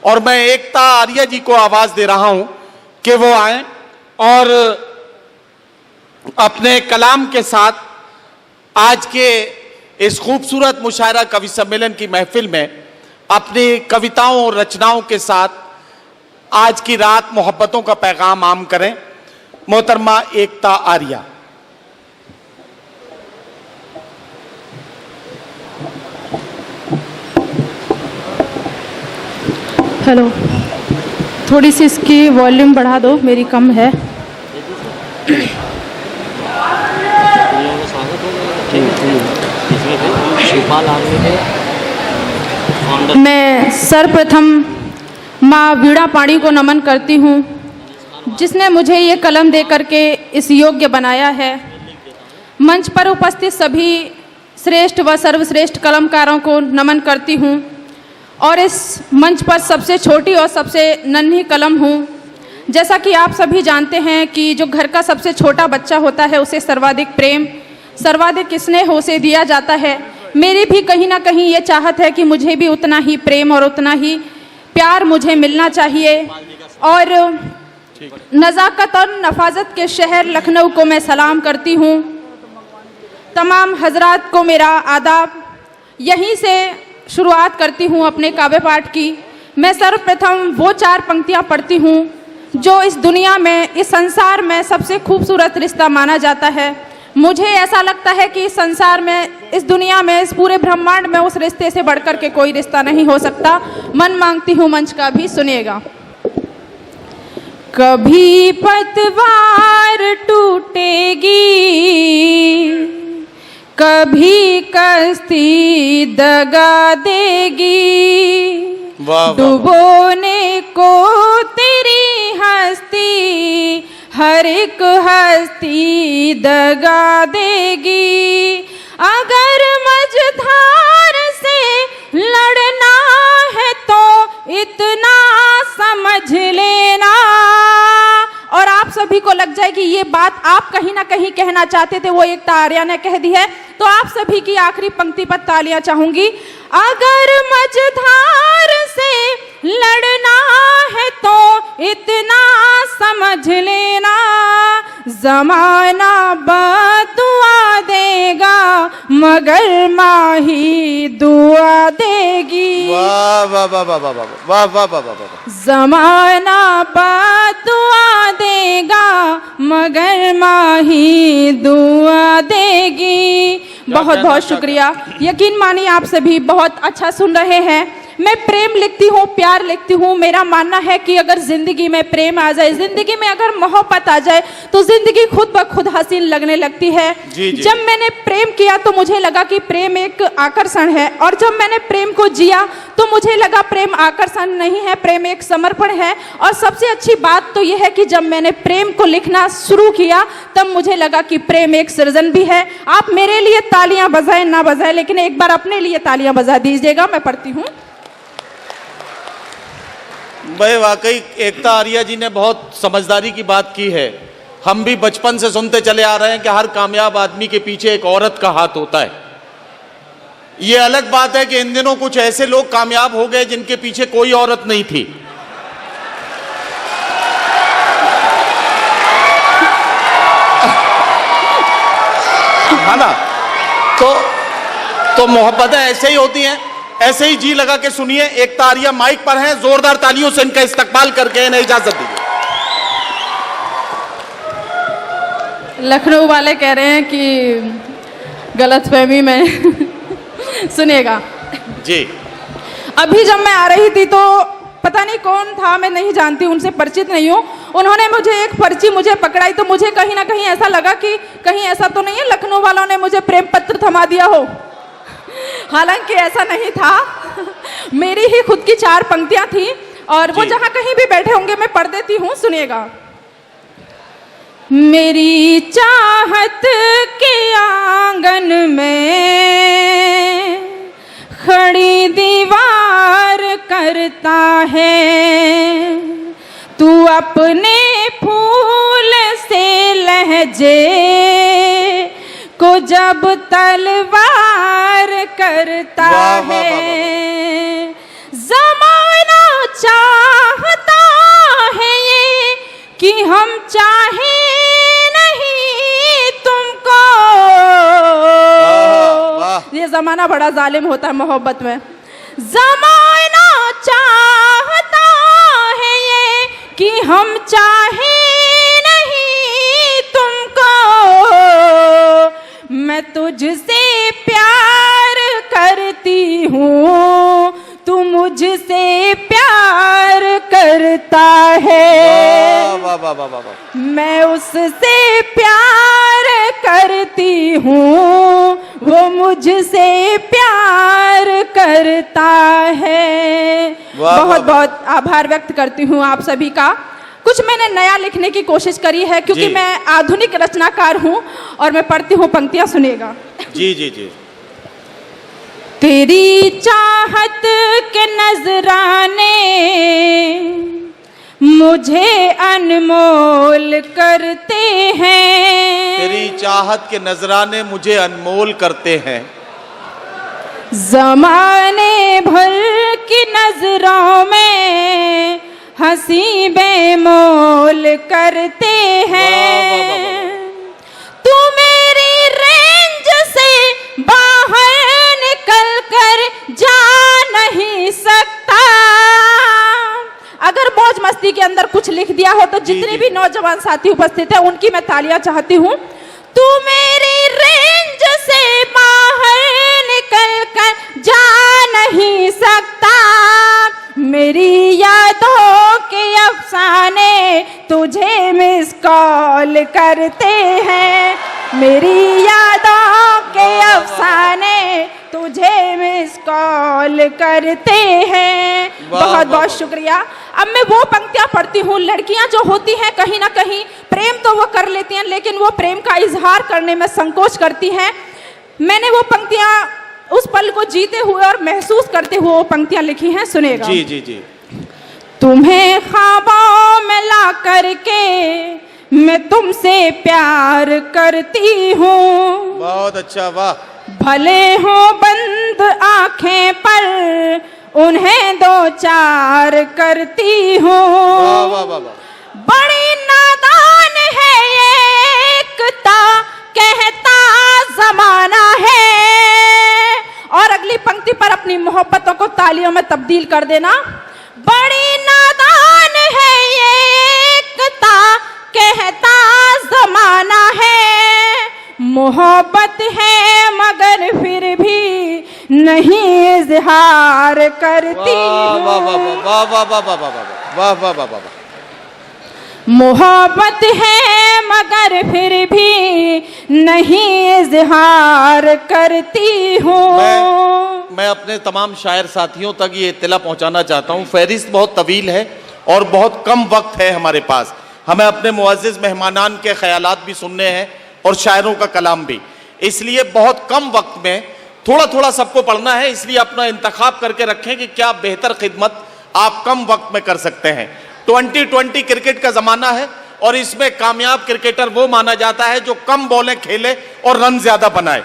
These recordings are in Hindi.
और मैं एकता आर्या जी को आवाज दे रहा हूं कि वो आए और अपने कलाम के साथ आज के इस खूबसूरत मुशायरा कवि सम्मेलन की महफिल में अपनी कविताओं और रचनाओं के साथ आज की रात मोहब्बतों का पैगाम आम करें। मोहतरमा एकता आर्या। हेलो, थोड़ी सी इसकी वॉल्यूम बढ़ा दो, मेरी कम है। मैं सर्वप्रथम माँ वीणा पाणी को नमन करती हूँ, जिसने मुझे ये कलम दे करके इस योग्य बनाया है। मंच पर उपस्थित सभी श्रेष्ठ व सर्वश्रेष्ठ कलमकारों को नमन करती हूँ और इस मंच पर सबसे छोटी और सबसे नन्ही कलम हूँ। जैसा कि आप सभी जानते हैं कि जो घर का सबसे छोटा बच्चा होता है उसे सर्वाधिक प्रेम, सर्वाधिक स्नेह उसे दिया जाता है। मेरी भी कहीं ना कहीं ये चाहत है कि मुझे भी उतना ही प्रेम और उतना ही प्यार मुझे मिलना चाहिए। और नज़ाकत और नफाजत के शहर लखनऊ को मैं सलाम करती हूँ। तमाम हजरात को मेरा आदाब। यहीं से शुरुआत करती हूँ अपने काव्य पाठ की। मैं सर्वप्रथम वो 4 पंक्तियाँ पढ़ती हूँ जो इस दुनिया में, इस संसार में सबसे खूबसूरत रिश्ता माना जाता है। मुझे ऐसा लगता है कि इस संसार में, इस दुनिया में, इस पूरे ब्रह्मांड में उस रिश्ते से बढ़कर के कोई रिश्ता नहीं हो सकता। मन मांगती हूँ मंच का भी सुनिएगा। कभी पतवार टूटेगी, कभी कश्ती दगा देगी, डुबोने को तेरी हस्ती, हर एक हस्ती दगा देगी। अगर मझधार से लड़ना है तो इतना समझ लेना। और आप सभी को लग जाएगी ये बात आप कहीं ना कहीं कहना चाहते थे, वो एकता आर्या ने कह दी है। तो आप सभी की आखिरी पंक्ति पर तालियां चाहूंगी। अगर मझधार से लड़ना है तो इतना समझ लेना, जमाना बदुआ देगा मगर माही दुआ देगी। वाह वाह वाह वाह वाह वाह वाह वाह वाह। जमाना बदुआ देगा मगर माही दुआ देगी। बहुत बहुत शुक्रिया। यकीन मानिए आप सभी बहुत अच्छा सुन रहे हैं। मैं प्रेम लिखती हूँ, प्यार लिखती हूँ। मेरा मानना है कि अगर जिंदगी में प्रेम आ जाए, जिंदगी में अगर मोहब्बत आ जाए तो जिंदगी खुद ब खुद हसीन लगने लगती है। जी। जब मैंने प्रेम किया तो मुझे लगा कि प्रेम एक आकर्षण है, और जब मैंने प्रेम को जिया तो मुझे लगा प्रेम आकर्षण नहीं है, प्रेम एक समर्पण है। और सबसे अच्छी बात तो यह है कि जब मैंने प्रेम को लिखना शुरू किया तब मुझे लगा कि प्रेम एक सृजन भी है। आप मेरे लिए तालियां बजाएं ना बजाएं, लेकिन एक बार अपने लिए तालियां बजा दीजिएगा। मैं पढ़ती हूँ। भाई वाकई एकता आर्या जी ने बहुत समझदारी की बात की है। हम भी बचपन से सुनते चले आ रहे हैं कि हर कामयाब आदमी के पीछे एक औरत का हाथ होता है। ये अलग बात है कि इन दिनों कुछ ऐसे लोग कामयाब हो गए जिनके पीछे कोई औरत नहीं थी। है ना? तो मोहब्बतें ऐसे ही होती हैं। ऐसे ही जी लगा के सुनिए। एकता आर्या माइक पर हैं, जोरदार तालियों से इनका इस्तकबाल करके इन्हें इजाजत दीजिए। लखनऊ वाले कह रहे हैं कि गलतफहमी में सुनिएगा जी। अभी जब मैं आ रही थी तो पता नहीं कौन था, मैं नहीं जानती, उनसे परिचित नहीं हूँ। उन्होंने मुझे एक पर्ची मुझे पकड़ाई तो मुझे कहीं ना कहीं ऐसा लगा कि कहीं ऐसा तो नहीं है लखनऊ वालों ने मुझे प्रेम पत्र थमा दिया हो। हालांकि ऐसा नहीं था। मेरी ही खुद की 4 पंक्तियां थी और वो जहां कहीं भी बैठे होंगे मैं पढ़ देती हूँ, सुनिएगा। मेरी चाहत के आंगन में खड़ी दीवार करता है, तू अपने फूल से लहजे को जब तलवार करता है। जमाना ज़माना बड़ा जालिम होता है मोहब्बत में। ज़माना चाहता है ये कि हम चाहें नहीं तुमको, मैं तुझसे प्यार करती हूँ, तू मुझसे प्यार करता है। वाह वाह वाह वाह वाह। मैं उससे प्यार करती हूँ, वो मुझसे प्यार करता है। बहुत बहुत आभार व्यक्त करती हूँ आप सभी का। कुछ मैंने नया लिखने की कोशिश करी है क्योंकि मैं आधुनिक रचनाकार हूँ और मैं पढ़ती हूँ, पंक्तियाँ सुनिएगा। जी जी जी। तेरी चाहत के नजराने मुझे अनमोल करते हैं, तेरी चाहत के नजराने मुझे अनमोल करते हैं। ज़माने भर की नजरों में हंसी बेमोल करते हैं। तू मेरी रेंज से बाहर निकल कर जा नहीं सकता। अगर मौज मस्ती के अंदर कुछ लिख दिया हो तो जितने भी नौजवान साथी उपस्थित हैं उनकी मैं तालियां चाहती हूँ। तू मेरी रेंज से बाहर निकल कर जा नहीं सकता, मेरी यादों के अफसाने तुझे मिस कॉल करते हैं, मेरी यादों के अफसाने तुझे मिस कॉल करते हैं। बहुत बहुत शुक्रिया। अब मैं वो पंक्तियां पढ़ती हूँ। लड़कियां जो होती हैं कहीं ना कहीं प्रेम तो वो कर लेती हैं लेकिन वो प्रेम का इजहार करने में संकोच करती हैं। मैंने वो पंक्तियां उस पल को जीते हुए और महसूस करते हुए वो पंक्तियां लिखी हैं, सुनेगा। जी जी जी। तुम्हें ख्वाबों में ला करके मैं तुमसे प्यार करती हूँ। बहुत अच्छा, वाह। भले हो बंद आंखें पर उन्हें दो चार करती हूँ। वाह वाह वाह वाह। बड़ी नादान है ये एकता कहता जमाना है। और अगली पंक्ति पर अपनी मोहब्बतों को तालियों में तब्दील कर देना। बड़ी नादान है ये एकता कहता जमाना है, मोहब्बत है मगर फिर भी नहीं इजहार करती हूँ। वाह वाह वाह वाह वाह वाह वाह वाह वाह वाह वाह। मोहब्बत है मगर फिर भी नहीं इजहार करती हूँ। मैं अपने तमाम शायर साथियों तक ये इत्तला पहुंचाना चाहता हूँ, फहरिस्त बहुत तवील है और बहुत कम वक्त है हमारे पास। हमें अपने मुअज़्ज़िज़ मेहमानान के ख़यालात भी सुनने हैं और शायरों का कलाम भी, इसलिए बहुत कम वक्त में थोड़ा थोड़ा सबको पढ़ना है। इसलिए अपना इंतखाब करके रखें कि क्या बेहतर खिदमत आप कम वक्त में कर सकते हैं। 2020 क्रिकेट का ज़माना है और इसमें कामयाब क्रिकेटर वो माना जाता है जो कम बॉलें खेले और रन ज़्यादा बनाए।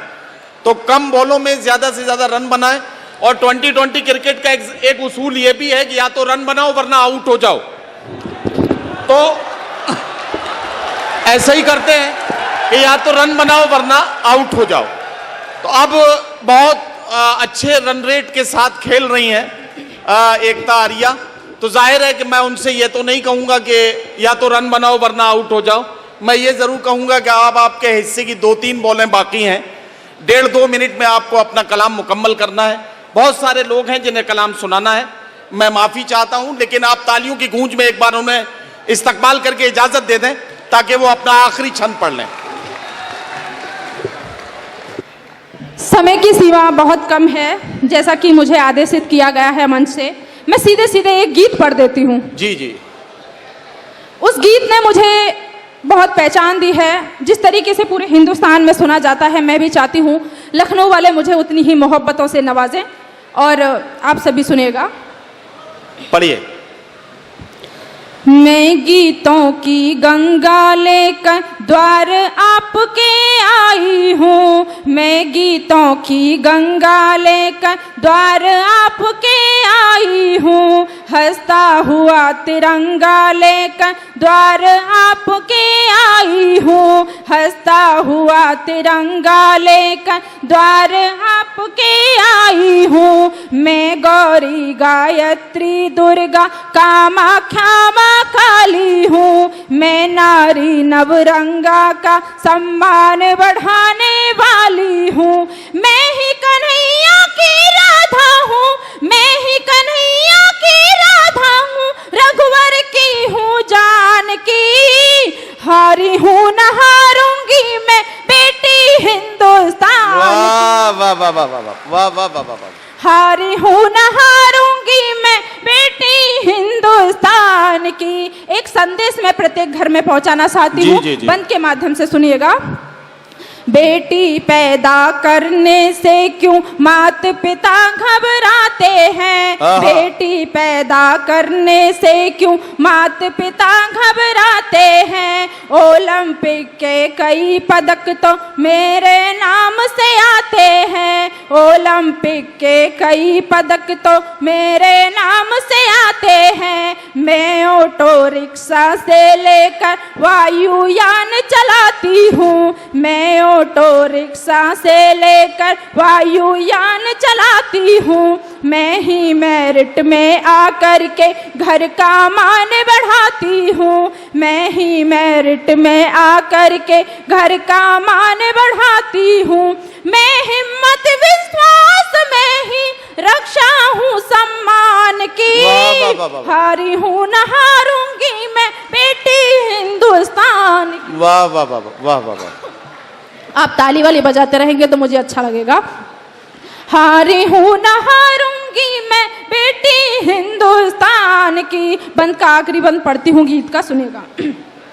तो कम बॉलों में ज़्यादा से ज़्यादा रन बनाए। और 2020 क्रिकेट का एक उसूल ये भी है कि या तो रन बनाओ वरना आउट हो जाओ। तो ऐसा ही करते हैं कि या तो रन बनाओ वरना आउट हो जाओ। तो अब बहुत अच्छे रन रेट के साथ खेल रही हैं एकता आर्या। तो जाहिर है कि मैं उनसे ये तो नहीं कहूँगा कि या तो रन बनाओ वरना आउट हो जाओ। मैं ये ज़रूर कहूँगा कि अब आपके हिस्से की 2-3 बॉलें बाकी हैं। 1.5-2 मिनट में आपको अपना कलाम मुकम्मल करना है। बहुत सारे लोग हैं जिन्हें कलाम सुनाना है। मैं माफ़ी चाहता हूँ लेकिन आप तालियों की गूंज में एक बार उन्हें इस्तकबाल करके इजाज़त दे दें ताकि वो अपना आखिरी छंद पढ़ लें। समय की सीमा बहुत कम है, जैसा कि मुझे आदेशित किया गया है मंच से। मैं सीधे सीधे एक गीत पढ़ देती हूँ। जी जी। उस गीत ने मुझे बहुत पहचान दी है। जिस तरीके से पूरे हिंदुस्तान में सुना जाता है, मैं भी चाहती हूँ लखनऊ वाले मुझे उतनी ही मोहब्बतों से नवाजें। और आप सभी सुनिएगा। पढ़िए। मैं गीतों की गंगा लेकर द्वार आपके आई हूँ, मैं गीतों की गंगा लेकर द्वार आपके आई हूँ, हंसता हुआ तिरंगा लेकर द्वार आपके आई हूँ, हंसता हुआ तिरंगा लेकर द्वार आपके आई हूँ। मैं गौरी गायत्री दुर्गा कामाख्या माँ काली हूँ, मैं नारी नवरंगा का सम्मान बढ़ाने वाली हूँ। मैं ही कन्हैया की राधा हूँ, मैं ही कन्हैया की राधा हूँ, रघुवर की हूँ जानकी, हारी हूँ न हारूंगी मैं बेटी हिंदुस्तान। वाह वाह वाह वाह वाह वाह वाह वाह वाह वाह। हारी हूँ न हारूंगी मैं बेटी हिंदुस्तान की। एक संदेश मैं प्रत्येक घर में पहुंचाना चाहती हूँ, बंद के माध्यम से सुनिएगा। बेटी पैदा करने से क्यों मात पिता घबराते हैं, बेटी पैदा करने से क्यों मात पिता घबराते हैं। ओलंपिक के कई पदक तो मेरे नाम से आते हैं, ओलंपिक के कई पदक तो मेरे नाम से आते हैं। मैं ऑटो रिक्शा से लेकर वायुयान चलाती हूँ, मैं ऑटो रिक्शा से लेकर वायुयान चलाती हूँ। मैं ही मेरिट में आकर के घर का मान बढ़ाती हूँ, मैं ही मेरिट में आकर के घर का मान बढ़ाती हूँ। मैं हिम्मत विश्वास में ही रक्षा हूँ सम्मान की, हारी हूँ न हारूंगी मैं बेटी हिंदुस्तान की। वाह वाह वाह वाह वाह वाह। आप ताली वाली बजाते रहेंगे तो मुझे अच्छा लगेगा। हारी हूँ न हारूंगी मैं बेटी हिंदुस्तान की। बंद का आखिरी बंद पढ़ती हूँ, गीत का सुनेगा।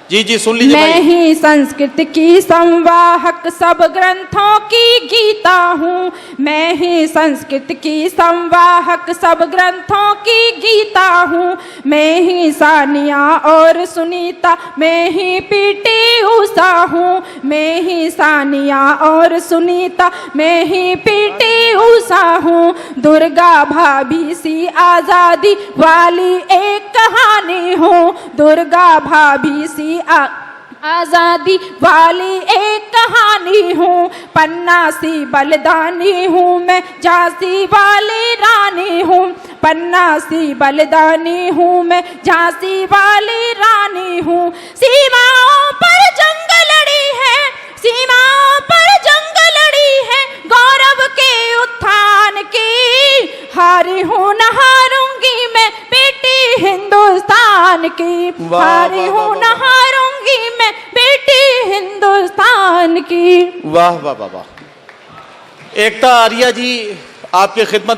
जी जी सुन लीजिए। मैं ही संस्कृत की संवाहक सब ग्रंथों की गीता हूँ, मैं ही संस्कृत की संवाहक सब ग्रंथों की गीता हूँ। मैं ही सानिया और सुनीता, मैं ही पीटी उषा हूँ, मैं ही सानिया और सुनीता, मैं ही पीटी उषा हूँ। दुर्गा भाभी सी आजादी वाली एक कहानी हूँ, दुर्गा भाभी सी आजादी वाली एक कहानी हूँ। पन्ना सी बलिदानी हूँ मैं, झांसी वाली रानी हूँ, पन्ना सी बलिदानी हूँ मैं, झांसी वाली रानी हूँ। सीमाओं पर जंग लड़ी है, सीमाओं पर जंग लड़ी है गौरव के उत्थान की, हारी हूँ न हारूंगी मैं बेटी हिंदुस्तान की, हारी हूँ न हारूंगी मैं बेटी हिंदुस्तान की। वाह वाह वाह वाह। एकता आर्या जी आपके खिदमत